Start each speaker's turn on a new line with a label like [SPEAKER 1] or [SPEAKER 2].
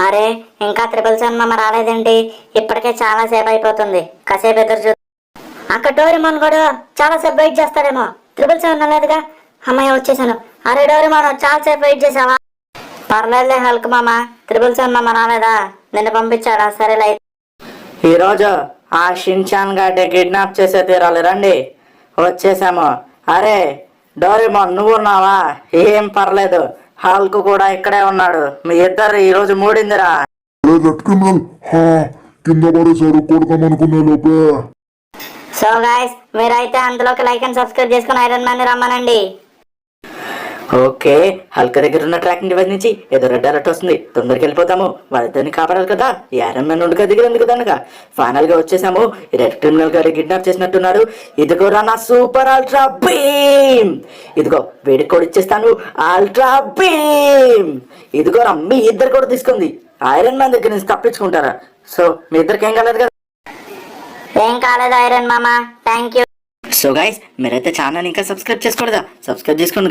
[SPEAKER 1] అరే, ఇంకా triple seven మామ రాలేదేంటి? ఇప్పటికే చాలా సేపు అయిపోతుంది. కాసేపు ఎదురు చూ. అక్కడ డోరేమాన్ కూడా చాలా సేపు వెయిట్ చేస్తాడేమో. త్రిబుల్ సెవెన్ అనలేదుగా. అమ్మయ్య, వచ్చేసాను. అరే డోరేమాన్, చాలా సేపు వెయిట్ చేసావా? పర్లేదులే హల్క్ మామ. త్రిబుల్ సెవెన్ మామ రాలేదా? నిన్ను పంపించాడా? సరేలే.
[SPEAKER 2] ఈరోజు ఆ షిన్చాన్ గాడిని కిడ్నాప్ చేసే తీరాలి, రండి. వచ్చేసాము. అరే డోరేమాన్, నువ్వు ఉన్నావా? ఏం పర్లేదు, హాల్కు కూడా ఇక్కడే ఉన్నాడు. మీ ఇద్దరు ఈరోజు మూడిందిరా.
[SPEAKER 3] కింద పడేసారు, కొడతామనుకునే లోపే.
[SPEAKER 1] సో గాయస్, మీరైతే అందులోకి లైక్ అండ్ సబ్స్క్రైబ్ చేసుకుని ఐరన్ మ్యాన్ రమ్మనండి.
[SPEAKER 2] ఓకే, హల్క్ దగ్గర ఉన్న ట్రాకింగ్ డివైస్ నుంచి ఏదో రెడ్ అలర్ట్ వస్తుంది. తొందరకి వెళ్ళిపోతాము. వాళ్ళిద్దరిని కాపాడాలి కదా. ఈ ఐరన్ మ్యాన్ ఉండగా దిగినందుకు కనుక ఫైనల్ గా వచ్చేసాము. ఈ రెడ్ క్రిమినల్ గారు కిడ్నాప్ చేసినట్టున్నారు. ఇదిగోరా నా సూపర్ అల్ట్రా బీమ్. ఇదిగో వేడికి కూడా ఇచ్చేస్తాను. Ultra beam. ఇదిగోరా, మీ ఇద్దరు కూడా తీసుకుంది. ఐరన్ మ్యాన్ దగ్గర నుంచి తప్పించుకుంటారా? సో మీ ఇద్దరికి ఏం కాలేదు కదా?
[SPEAKER 1] ఏం కాలేదు ఐరన్ మామ, థ్యాంక్ యూ.
[SPEAKER 2] సో గైస్, మీరైతే ఛానల్ ఇంకా సబ్స్క్రైబ్ చేసుకోలేదా? సబ్స్క్రైబ్ చేసుకోండి.